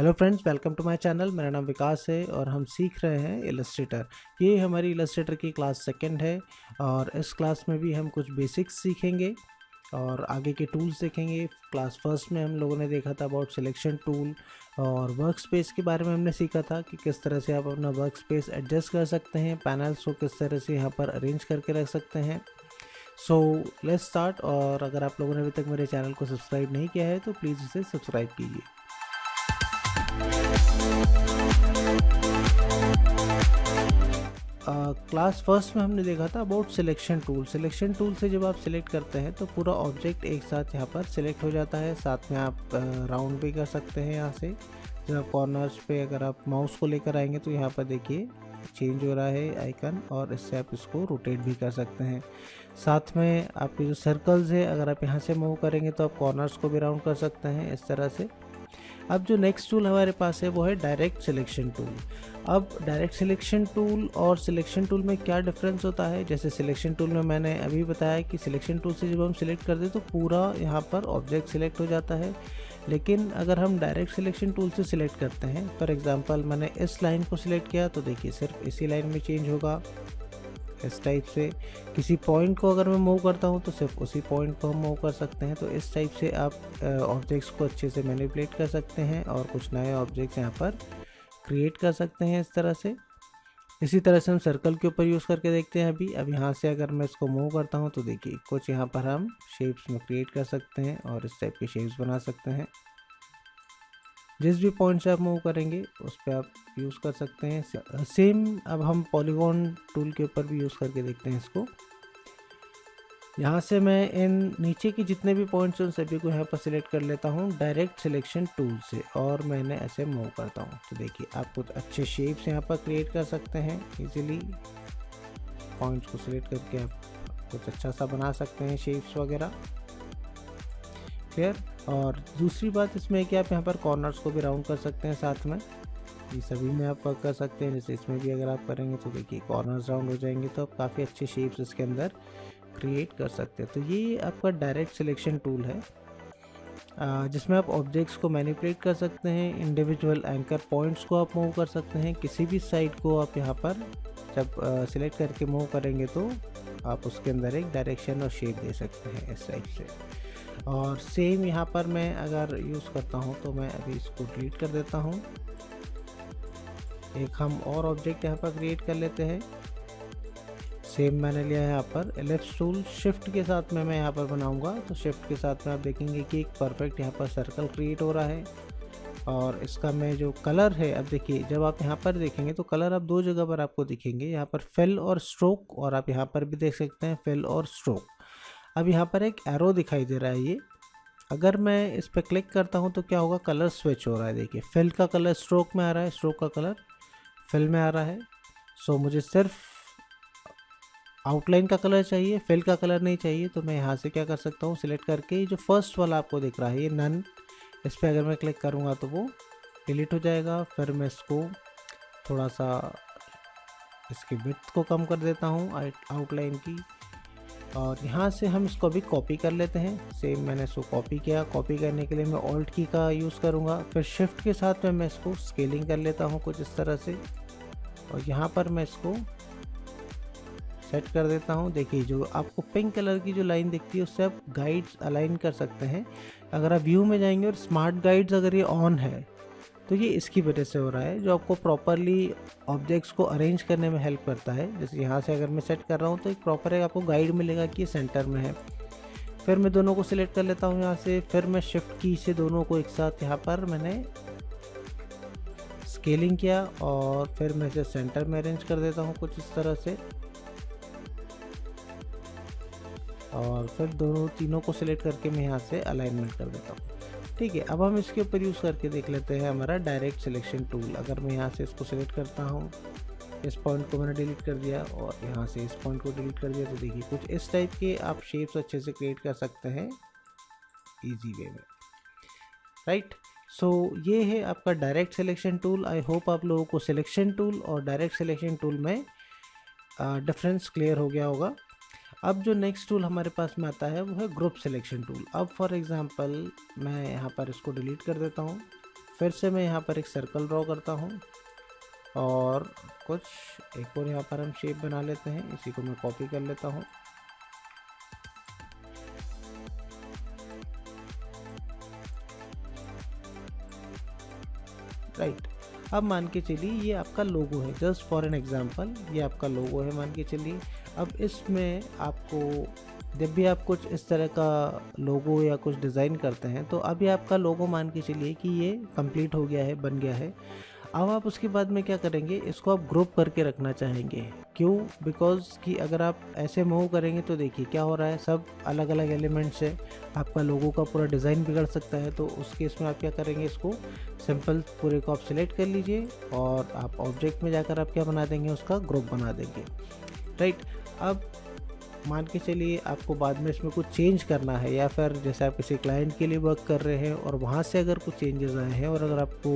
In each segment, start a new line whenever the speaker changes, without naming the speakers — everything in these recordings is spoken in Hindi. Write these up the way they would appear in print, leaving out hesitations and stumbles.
Hello friends, welcome to my channel. मेरा नाम विकास है और हम सीख रहे हैं इलस्ट्रेटर। ये हमारी इलस्ट्रेटर की क्लास सेकंड है और इस क्लास में भी हम कुछ बेसिक्स सीखेंगे और आगे के टूल्स देखेंगे। क्लास फर्स्ट में हम लोगों ने देखा था अबाउट सिलेक्शन टूल और वर्क स्पेस के बारे में हमने सीखा था कि किस तरह से आप अपना वर्क स्पेस एडजस्ट कर सकते हैं, पैनल्स को किस तरह से यहाँ पर अरेंज करके रख सकते हैं। So let's start. और अगर आप लोगों ने अभी तक मेरे चैनल को सब्सक्राइब नहीं किया है तो प्लीज़ इसे सब्सक्राइब कीजिए। क्लास फर्स्ट में हमने देखा था about selection tool. Selection tool से जब आप सिलेक्ट करते हैं तो पूरा ऑब्जेक्ट एक साथ यहाँ पर सिलेक्ट हो जाता है। साथ में आप राउंड भी कर सकते हैं। यहाँ से जब आप कॉर्नर्स पे अगर आप माउस को लेकर आएंगे तो यहाँ पर देखिए चेंज हो रहा है आइकन, और इससे आप इसको रोटेट भी कर सकते हैं। साथ में आपके जो सर्कल्स है, अगर आप यहाँ से मूव करेंगे तो आप कॉर्नर्स को भी राउंड कर सकते हैं इस तरह से। अब जो नेक्स्ट टूल हमारे पास है वो है डायरेक्ट सिलेक्शन टूल। अब डायरेक्ट सिलेक्शन टूल और सिलेक्शन टूल में क्या डिफरेंस होता है? जैसे सिलेक्शन टूल में मैंने अभी बताया कि सिलेक्शन टूल से जब हम सिलेक्ट करते हैं तो पूरा यहाँ पर ऑब्जेक्ट सिलेक्ट हो जाता है, लेकिन अगर हम डायरेक्ट सिलेक्शन टूल से सिलेक्ट करते हैं, फॉर एग्जांपल मैंने इस लाइन को सिलेक्ट किया तो देखिए सिर्फ इसी लाइन में चेंज होगा इस टाइप से। किसी पॉइंट को अगर मैं मूव करता हूँ तो सिर्फ उसी पॉइंट को हम मूव कर सकते हैं। तो इस टाइप से आप ऑब्जेक्ट्स को अच्छे से मैनिपुलेट कर सकते हैं और कुछ नए ऑब्जेक्ट्स यहाँ पर क्रिएट कर सकते हैं इस तरह से। इसी तरह से हम सर्कल के ऊपर यूज़ करके देखते हैं। अब यहाँ से अगर मैं इसको मूव करता हूँ तो देखिए कुछ यहाँ पर हम शेप्स में क्रिएट कर सकते हैं और इस टाइप के शेप्स बना सकते हैं। जिस भी पॉइंट से आप मूव करेंगे उस पर आप यूज़ कर सकते हैं। सेम अब हम पॉलीगॉन टूल के ऊपर भी यूज़ करके देखते हैं इसको। यहाँ से मैं इन नीचे के जितने भी पॉइंट्स हैं उन सभी को यहाँ पर सिलेक्ट कर लेता हूँ डायरेक्ट सिलेक्शन टूल से, और मैंने ऐसे मूव करता हूँ तो देखिए आप कुछ अच्छे शेप्स यहाँ पर क्रिएट कर सकते हैं इजीली। पॉइंट्स को सिलेक्ट करके आप कुछ अच्छा सा बना सकते हैं शेप्स वगैरह। क्लियर। और दूसरी बात इसमें है कि आप यहाँ पर कॉर्नर्स को भी राउंड कर सकते हैं साथ में। ये सभी में आप वर्क कर सकते हैं। जैसे इसमें भी अगर आप करेंगे तो देखिए कॉर्नर्स राउंड हो जाएंगे तो आप काफ़ी अच्छे शेप्स इसके अंदर क्रिएट कर सकते हैं। तो ये आपका डायरेक्ट सिलेक्शन टूल है जिसमें आप ऑब्जेक्ट्स को मैनिपुलेट कर सकते हैं। इंडिविजुअल एंकर पॉइंट्स को आप मूव कर सकते हैं। किसी भी साइड को आप यहाँ पर जब सिलेक्ट करके मूव करेंगे तो आप उसके अंदर एक डायरेक्शन और शेप दे सकते हैं इस टाइप से। और सेम यहाँ पर मैं अगर यूज़ करता हूँ तो मैं अभी इसको डिलीट कर देता हूँ। एक हम और ऑब्जेक्ट यहाँ पर क्रिएट कर लेते हैं। सेम मैंने लिया है यहाँ पर एलिप्स टूल। शिफ्ट के साथ में मैं यहाँ पर बनाऊँगा तो शिफ्ट के साथ में आप देखेंगे कि एक परफेक्ट यहाँ पर सर्कल क्रिएट हो रहा है। और इसका मैं जो कलर है, अब देखिए जब आप यहाँ पर देखेंगे तो कलर आप दो जगह पर आपको दिखेंगे, यहाँ पर फिल और स्ट्रोक, और आप यहाँ पर भी देख सकते हैं फिल और स्ट्रोक। अब यहाँ पर एक एरो दिखाई दे रहा है ये। अगर मैं इस पर क्लिक करता हूँ तो क्या होगा, कलर स्विच हो रहा है। देखिए फिल का कलर स्ट्रोक में आ रहा है, स्ट्रोक का कलर फिल में आ रहा है। सो मुझे सिर्फ आउटलाइन का कलर चाहिए, फिल का कलर नहीं चाहिए। तो मैं यहाँ से क्या कर सकता हूँ, सिलेक्ट करके जो फर्स्ट वाला आपको दिख रहा है ये नन, इस पर अगर मैं क्लिक करूँगा तो वो डिलीट हो जाएगा। फिर मैं इसको थोड़ा सा इसकी विड्थ को कम कर देता हूँ आउटलाइन की, और यहाँ से हम इसको अभी कॉपी कर लेते हैं। सेम मैंने इसको कॉपी किया। कॉपी करने के लिए मैं ऑल्ट की का यूज़ करूँगा। फिर शिफ्ट के साथ में मैं इसको स्केलिंग कर लेता हूँ कुछ इस तरह से, और यहाँ पर मैं इसको सेट कर देता हूँ। देखिए जो आपको पिंक कलर की जो लाइन दिखती है उससे आप गाइड्स अलाइन कर सकते हैं। अगर आप व्यू में जाएंगे और स्मार्ट गाइड्स अगर ये ऑन है तो ये इसकी वजह से हो रहा है, जो आपको प्रॉपरली ऑब्जेक्ट्स को अरेंज करने में हेल्प करता है। जैसे यहाँ से अगर मैं सेट कर रहा हूँ तो एक प्रॉपर है आपको गाइड मिलेगा कि ये सेंटर में है। फिर मैं दोनों को सिलेक्ट कर लेता हूँ यहाँ से। फिर मैं शिफ्ट की से दोनों को एक साथ यहाँ पर मैंने स्केलिंग किया, और फिर मैं इसे सेंटर में अरेंज कर देता हूँ कुछ इस तरह से। और फिर तीनों को सिलेक्ट करके मैं यहाँ से अलाइनमेंट कर देता हूँ। ठीक है, अब हम इसके ऊपर यूज़ करके देख लेते हैं हमारा डायरेक्ट सिलेक्शन टूल। अगर मैं यहाँ से इसको सिलेक्ट करता हूँ, इस पॉइंट को मैंने डिलीट कर दिया और यहाँ से इस पॉइंट को डिलीट कर दिया, तो देखिए कुछ इस टाइप के आप शेप्स अच्छे से क्रिएट कर सकते हैं इजी वे में, राइट। सो ये है आपका direct selection tool. I hope आप लोगों को सिलेक्शन टूल और डायरेक्ट सिलेक्शन टूल में डिफरेंस क्लियर हो गया होगा। अब जो नेक्स्ट टूल हमारे पास में आता है वो है ग्रुप सिलेक्शन टूल। अब फॉर एग्जांपल मैं यहाँ पर इसको डिलीट कर देता हूँ। फिर से मैं यहाँ पर एक सर्कल ड्रॉ करता हूँ और कुछ एक और यहाँ पर हम शेप बना लेते हैं। इसी को मैं कॉपी कर लेता हूँ। राइट, अब मान के चलिए ये आपका लोगो है, जस्ट फॉर एन एग्जांपल ये आपका लोगो है मान के चलिए। अब इसमें आपको जब भी आप कुछ इस तरह का लोगो या कुछ डिज़ाइन करते हैं तो अभी आपका लोगो मान के चलिए कि ये कंप्लीट हो गया है, बन गया है। अब आप उसके बाद में क्या करेंगे, इसको आप ग्रुप करके रखना चाहेंगे। क्यों? बिकॉज़ कि अगर आप ऐसे मूव करेंगे तो देखिए क्या हो रहा है, सब अलग अलग एलिमेंट्स से आपका लोगो का पूरा डिज़ाइन बिगड़ सकता है। तो उस केस में आप क्या करेंगे, इसको सिंपल पूरे को आप सिलेक्ट कर लीजिए और आप ऑब्जेक्ट में जाकर आप क्या बना देंगे, उसका ग्रुप बना देंगे। राइट, अब मान के चलिए आपको बाद में इसमें कुछ चेंज करना है, या फिर जैसे आप किसी क्लाइंट के लिए वर्क कर रहे हैं और वहाँ से अगर कुछ चेंजेस आए हैं और अगर आपको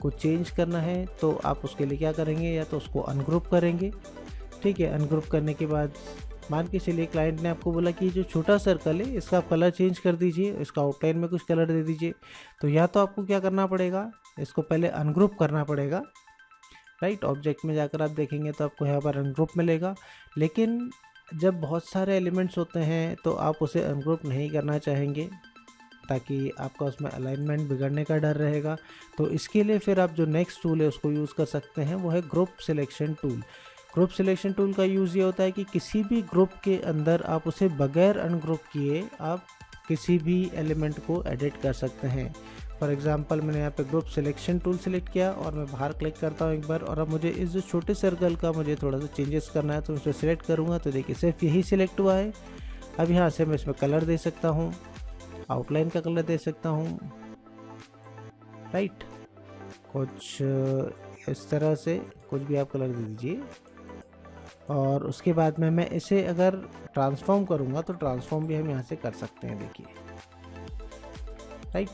कुछ चेंज करना है तो आप उसके लिए क्या करेंगे, या तो उसको अनग्रुप करेंगे। ठीक है, अनग्रुप करने के बाद मान के चलिए क्लाइंट ने आपको बोला कि जो छोटा सर्कल है इसका आप कलर चेंज कर दीजिए, इसका आउटलाइन में कुछ कलर दे दीजिए। तो या तो आपको क्या करना पड़ेगा, इसको पहले अनग्रुप करना पड़ेगा। राइट, ऑब्जेक्ट में जाकर आप देखेंगे तो आपको यहाँ पर अनग्रुप मिलेगा। लेकिन जब बहुत सारे एलिमेंट्स होते हैं तो आप उसे अनग्रुप नहीं करना चाहेंगे, ताकि आपका उसमें अलाइनमेंट बिगड़ने का डर रहेगा। तो इसके लिए फिर आप जो नेक्स्ट टूल है उसको यूज़ कर सकते हैं, वो है group selection tool. Group selection tool का यूज़ ये होता है कि किसी भी ग्रुप के अंदर आप उसे बगैर अनग्रुप किए आप किसी भी एलिमेंट को एडिट कर सकते हैं। फॉर एग्जांपल मैंने यहाँ पे ग्रुप सिलेक्शन टूल सेलेक्ट किया और मैं बाहर क्लिक करता हूँ एक बार, और अब मुझे इस जो छोटे सर्कल का मुझे थोड़ा सा चेंजेस करना है तो मैं इसे सिलेक्ट करूँगा तो देखिए सिर्फ यही सिलेक्ट हुआ है। अब यहाँ से मैं इसमें कलर दे सकता हूँ, आउटलाइन का कलर दे सकता हूँ। राइट, कुछ इस तरह से कुछ भी आप कलर दे दीजिए और उसके बाद में मैं इसे अगर ट्रांसफॉर्म करूँगा तो ट्रांसफॉर्म भी हम यहाँ से कर सकते हैं, देखिए। राइट,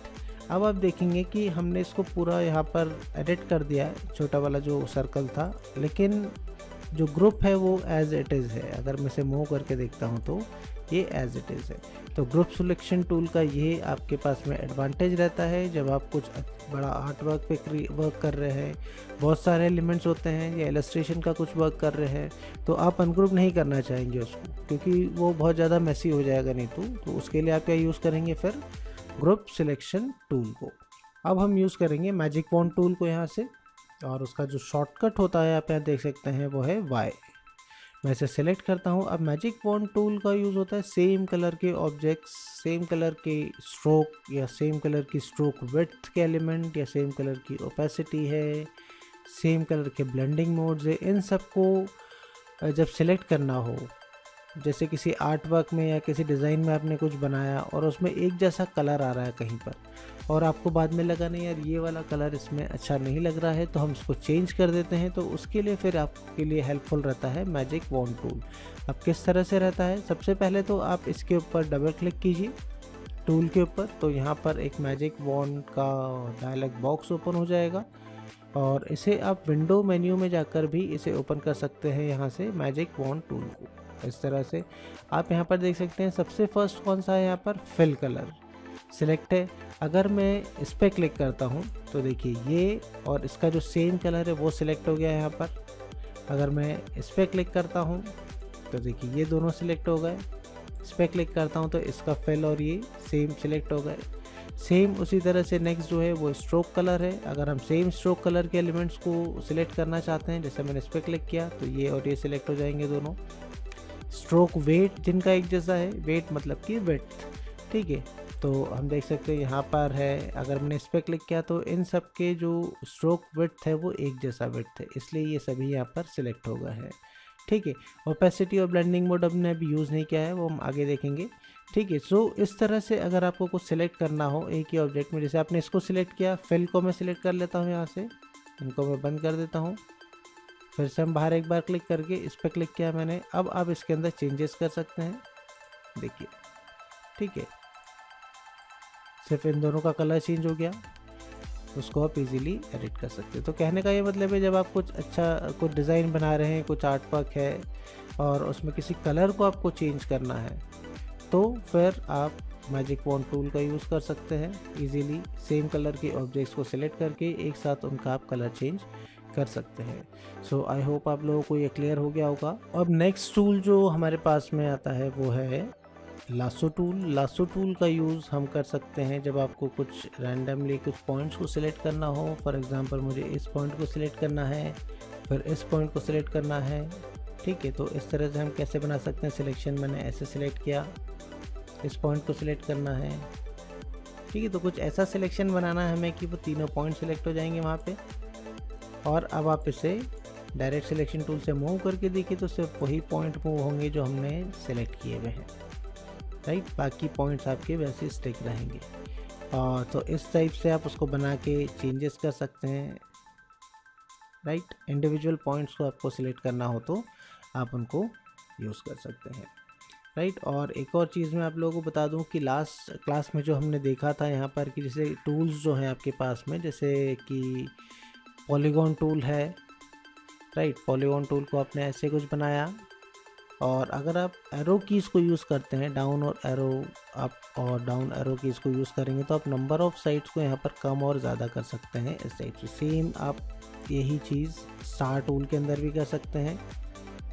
अब आप देखेंगे कि हमने इसको पूरा यहाँ पर एडिट कर दिया है, छोटा वाला जो सर्कल था, लेकिन जो ग्रुप है वो एज इट इज़ है। अगर मैं इसे मूव करके देखता हूँ तो ये एज इट इज़ है। तो ग्रुप सिलेक्शन टूल का ये आपके पास में एडवांटेज रहता है जब आप कुछ बड़ा आर्ट वर्क पे वर्क कर रहे हैं, बहुत सारे एलिमेंट्स होते हैं या इलस्ट्रेशन का कुछ वर्क कर रहे हैं, तो आप अनग्रुप नहीं करना चाहेंगे उसको, क्योंकि वो बहुत ज़्यादा मेसी हो जाएगा नहीं तो उसके लिए आप क्या यूज़ करेंगे फिर, ग्रुप सिलेक्शन टूल को। अब हम यूज़ करेंगे मैजिक फॉन्ट टूल को यहाँ से, और उसका जो शॉर्टकट होता है आप यहाँ देख सकते हैं वो है Y। मैं इसे सेलेक्ट करता हूँ। अब मैजिक फॉन्ट टूल का यूज़ होता है सेम कलर के ऑब्जेक्ट्स, सेम कलर के स्ट्रोक या सेम कलर की स्ट्रोक विड्थ के एलिमेंट या सेम कलर की ओपेसिटी है, सेम कलर के ब्लेंडिंग मोड्स है, इन सब को जब सिलेक्ट करना हो, जैसे किसी आर्ट वर्क में या किसी डिज़ाइन में आपने कुछ बनाया और उसमें एक जैसा कलर आ रहा है कहीं पर, और आपको बाद में लगा नहीं यार ये वाला कलर इसमें अच्छा नहीं लग रहा है, तो हम इसको चेंज कर देते हैं। तो उसके लिए फिर आपके लिए हेल्पफुल रहता है मैजिक फॉन्ट टूल। अब किस तरह से रहता है, सबसे पहले तो आप इसके ऊपर डबल क्लिक कीजिए टूल के ऊपर, तो यहाँ पर एक मैजिक फॉन्ट का डायलॉग बॉक्स ओपन हो जाएगा, और इसे आप विंडो मेन्यू में जाकर भी इसे ओपन कर सकते हैं यहाँ से मैजिक फॉन्ट टूल को। इस तरह से आप यहाँ पर देख सकते हैं सबसे फर्स्ट कौन सा है, यहाँ पर फिल कलर सिलेक्ट है। अगर मैं इस पर क्लिक करता हूँ तो देखिए ये और इसका जो सेम कलर है वो सिलेक्ट हो गया है यहाँ पर। अगर मैं इस पर क्लिक करता हूँ तो देखिए ये दोनों सिलेक्ट हो गए। इस पर क्लिक करता हूँ तो इसका फिल और ये सेम सिलेक्ट हो गए। सेम उसी तरह से नेक्स्ट जो है वो स्ट्रोक कलर है। अगर हम सेम स्ट्रोक कलर के एलिमेंट्स को सिलेक्ट करना चाहते हैं, जैसे मैंने इस पर क्लिक किया तो ये और ये सिलेक्ट हो जाएंगे दोनों। स्ट्रोक वेट जिनका एक जैसा है, वेट मतलब कि विड्थ, ठीक है। तो हम देख सकते हैं यहाँ पर है, अगर मैंने इस पर क्लिक किया तो इन सब के जो स्ट्रोक विड्थ है वो एक जैसा विड्थ है, इसलिए ये सभी यहाँ पर सिलेक्ट हो गए हैं, ठीक है। ओपेसिटी और ब्लेंडिंग मोड हमने अभी यूज़ नहीं किया है, वो हम आगे देखेंगे, ठीक है। सो इस तरह से अगर आपको कुछ सिलेक्ट करना हो एक ही ऑब्जेक्ट में, जैसे आपने इसको सिलेक्ट किया, फिल को मैं सिलेक्ट कर लेता हूँ यहाँ से, इनको मैं बंद कर देता हूँ। फिर से हम बाहर एक बार क्लिक करके इस पर क्लिक किया मैंने। अब आप इसके अंदर चेंजेस कर सकते हैं, देखिए, ठीक है। सिर्फ इन दोनों का कलर चेंज हो गया, उसको आप इजीली एडिट कर सकते हैं। तो कहने का ये मतलब है जब आप कुछ अच्छा कुछ डिज़ाइन बना रहे हैं, कुछ आर्ट वर्क है और उसमें किसी कलर को आपको चेंज करना है, तो फिर आप मैजिक वॉन्ड टूल का यूज़ कर सकते हैं इजीली। सेम कलर के ऑब्जेक्ट्स को सिलेक्ट करके एक साथ उनका आप कलर चेंज कर सकते हैं। सो आई होप आप लोगों को ये क्लियर हो गया होगा। अब नेक्स्ट टूल जो हमारे पास में आता है वो है लासो टूल। लासो टूल का यूज़ हम कर सकते हैं जब आपको कुछ रैंडमली कुछ पॉइंट्स को सिलेक्ट करना हो। फॉर एग्जांपल मुझे इस पॉइंट को सिलेक्ट करना है, फिर इस पॉइंट को सिलेक्ट करना है, ठीक है। तो इस तरह से हम कैसे बना सकते हैं सिलेक्शन, मैंने ऐसे सिलेक्ट किया, इस पॉइंट को सिलेक्ट करना है, ठीक है। तो कुछ ऐसा सिलेक्शन बनाना है हमें कि वो तीनों पॉइंट सिलेक्ट हो जाएंगे वहाँ पे। और अब आप इसे डायरेक्ट सिलेक्शन टूल से मूव करके देखिए तो सिर्फ वही पॉइंट मूव होंगे जो हमने सेलेक्ट किए हुए हैं, राइट। बाकी पॉइंट्स आपके वैसे स्टिक रहेंगे। और तो इस टाइप से आप उसको बना के चेंजेस कर सकते हैं, राइट। इंडिविजुअल पॉइंट्स को आपको सिलेक्ट करना हो तो आप उनको यूज़ कर सकते हैं, राइट। और एक और चीज़ मैं आप लोगों को बता दूं कि लास्ट क्लास में जो हमने देखा था यहाँ पर कि जैसे टूल्स जो हैं आपके पास में, जैसे कि पॉलीगॉन टूल है, राइट। पॉलीगॉन टूल को आपने ऐसे कुछ बनाया, और अगर आप एरो कीज़ को यूज़ करते हैं, डाउन और एरो अप और डाउन एरो कीज़ को यूज़ करेंगे तो आप नंबर ऑफ़ साइड्स को यहाँ पर कम और ज़्यादा कर सकते हैं इस टाइप से। सेम आप यही चीज़ स्टार टूल के अंदर भी कर सकते हैं,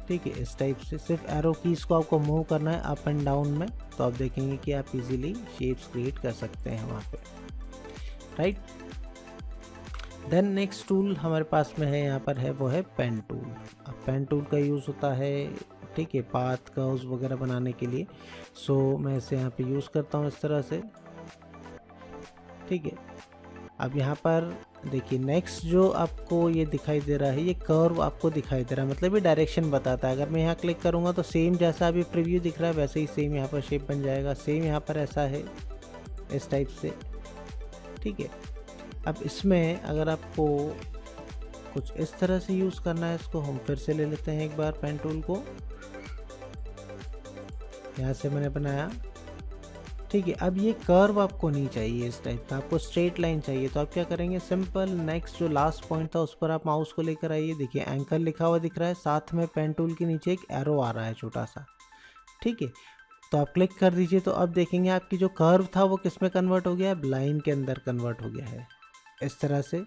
ठीक है। इस टाइप से सिर्फ एरो कीज़ को आपको मूव करना है अप एंड डाउन में, तो आप देखेंगे कि आप इजीली शेप्स क्रिएट कर सकते हैं वहाँ पे, राइट। देन नेक्स्ट टूल हमारे पास में है यहाँ पर है वो है पेन टूल। अब पेन टूल का यूज़ होता है, ठीक है, पाथ कर्व्स वगैरह बनाने के लिए। सो मैं इसे यहाँ पे यूज़ करता हूँ इस तरह से, ठीक है। अब यहाँ पर देखिए नेक्स्ट जो आपको ये दिखाई दे रहा है, ये कर्व आपको दिखाई दे रहा है, मतलब ये डायरेक्शन बताता है। अगर मैं यहाँ क्लिक करूँगा तो सेम जैसा अभी प्रीव्यू दिख रहा है वैसे ही सेम यहाँ पर शेप बन जाएगा। सेम यहाँ पर ऐसा है इस टाइप से, ठीक है। अब इसमें अगर आपको कुछ इस तरह से यूज़ करना है, इसको हम फिर से ले लेते हैं एक बार पेन टूल को, यहाँ से मैंने बनाया, ठीक है। अब ये कर्व आपको नहीं चाहिए इस टाइप का, आपको स्ट्रेट लाइन चाहिए। तो आप क्या करेंगे, सिंपल नेक्स्ट जो लास्ट पॉइंट था उस पर आप माउस को लेकर आइए। देखिए एंकर लिखा हुआ दिख रहा है, साथ में पेन टूल के नीचे एक एरो आ रहा है छोटा सा, ठीक है। तो आप क्लिक कर दीजिए तो अब देखेंगे आपकी जो कर्व था वो किस में कन्वर्ट हो गया, अब लाइन के अंदर कन्वर्ट हो गया है इस तरह से।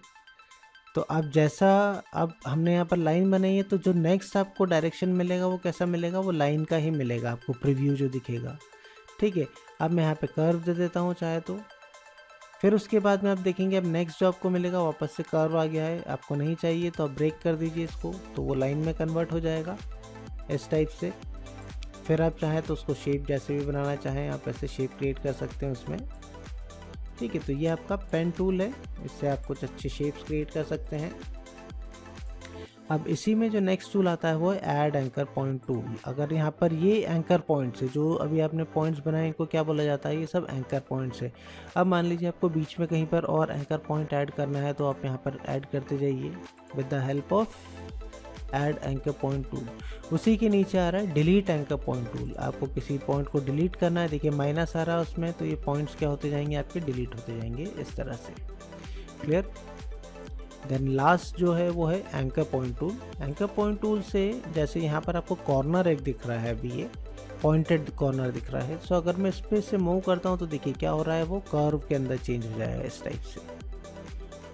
तो अब जैसा अब हमने यहाँ पर लाइन बनाई है तो जो नेक्स्ट आपको डायरेक्शन मिलेगा वो कैसा मिलेगा, वो लाइन का ही मिलेगा आपको प्रीव्यू जो दिखेगा, ठीक है। अब मैं यहाँ पे कर्व दे देता हूँ चाहे तो, फिर उसके बाद में आप देखेंगे अब नेक्स्ट जो आपको मिलेगा वापस से कर्व आ गया है। आपको नहीं चाहिए तो आप ब्रेक कर दीजिए इसको, तो वो लाइन में कन्वर्ट हो जाएगा इस टाइप से। फिर आप चाहें तो उसको शेप जैसे भी बनाना चाहें आप ऐसे शेप क्रिएट कर सकते हैं उसमें, ठीक है। तो ये आपका पेन टूल है, इससे आप कुछ अच्छे शेप्स क्रिएट कर सकते हैं। अब इसी में जो नेक्स्ट टूल आता है वो है ऐड एंकर पॉइंट टूल। अगर यहाँ पर ये एंकर पॉइंट्स है, जो अभी आपने पॉइंट्स बनाए इनको क्या बोला जाता है, ये सब एंकर पॉइंट्स है। अब मान लीजिए आपको बीच में कहीं पर और एंकर पॉइंट ऐड करना है तो आप यहाँ पर ऐड करते जाइए with the help of add anchor point tool. उसी के नीचे आ रहा है डिलीट एंकर पॉइंट टूल। आपको किसी पॉइंट को डिलीट करना है, देखिए माइनस आ रहा है उसमें, तो ये पॉइंट्स क्या होते जाएंगे आपके, डिलीट होते जाएंगे इस तरह से, क्लियर। देन लास्ट जो है वो है anchor point tool. Anchor point tool से जैसे यहाँ पर आपको कॉर्नर एक दिख रहा है, अभी ये पॉइंटेड कॉर्नर दिख रहा है। सो अगर मैं इस पे से मूव करता हूँ तो देखिए क्या हो रहा है, वो कर्व के अंदर चेंज हो जाएगा इस टाइप से,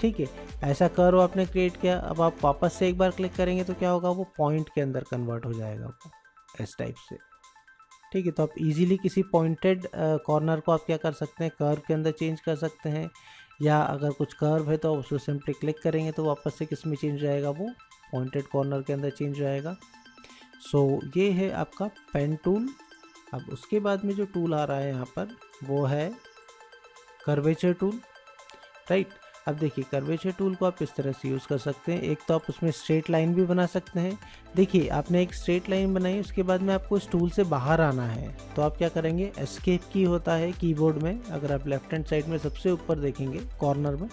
ठीक है। ऐसा कर्व आपने क्रिएट किया, अब आप वापस से एक बार क्लिक करेंगे तो क्या होगा, वो पॉइंट के अंदर कन्वर्ट हो जाएगा वो इस टाइप से, ठीक है। तो आप इजीली किसी पॉइंटेड कॉर्नर को आप क्या कर सकते हैं, कर्व के अंदर चेंज कर सकते हैं, या अगर कुछ कर्व है तो आप उसको सिंपली क्लिक करेंगे तो वापस से किस में चेंज हो जाएगा, वो पॉइंटेड कॉर्नर के अंदर चेंज हो जाएगा। सो ये है आपका पेन टूल। अब उसके बाद में जो टूल आ रहा है यहाँ पर वो है कर्वेचर टूल, राइट। अब देखिए कर्वेचर टूल को आप इस तरह से यूज़ कर सकते हैं। एक तो आप उसमें स्ट्रेट लाइन भी बना सकते हैं। देखिए आपने एक स्ट्रेट लाइन बनाई, उसके बाद में आपको इस टूल से बाहर आना है तो आप क्या करेंगे, एस्केप की होता है कीबोर्ड में, अगर आप लेफ्ट हैंड साइड में सबसे ऊपर देखेंगे कॉर्नर में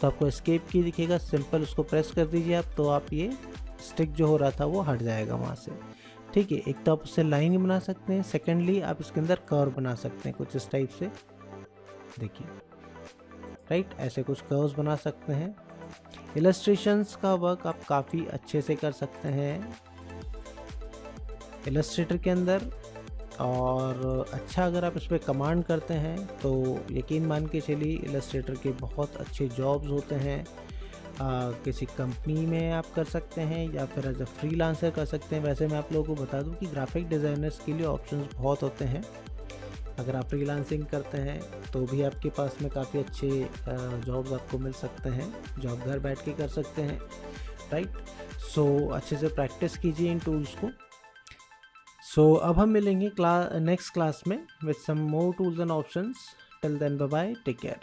तो आपको एस्केप की दिखेगा, सिंपल उसको प्रेस कर दीजिए आप, तो आप ये स्टिक जो हो रहा था वो हट जाएगा वहाँ से, ठीक है। एक तो आप उससे लाइन बना सकते हैं, सेकेंडली आप इसके अंदर कर्व बना सकते हैं कुछ इस टाइप से, देखिए, राइट। ऐसे कुछ कर्व्स बना सकते हैं। इलस्ट्रेशंस का वर्क आप काफ़ी अच्छे से कर सकते हैं इलस्ट्रेटर के अंदर। और अच्छा अगर आप इस पर कमांड करते हैं तो यकीन मान के चलिए इलस्ट्रेटर के बहुत अच्छे जॉब्स होते हैं। किसी कंपनी में आप कर सकते हैं या फिर एज अ फ्रीलांसर कर सकते हैं। वैसे मैं आप लोगों को बता दूं कि ग्राफिक डिज़ाइनर्स के लिए ऑप्शंस बहुत होते हैं। अगर आप फ्रीलांसिंग करते हैं तो भी आपके पास में काफ़ी अच्छे जॉब्स आपको मिल सकते हैं, जो आप घर बैठ के कर सकते हैं, राइट। सो अच्छे से प्रैक्टिस कीजिए इन टूल्स को। सो अब हम मिलेंगे नेक्स्ट क्लास में with some more tools and options. Till then bye bye, take care.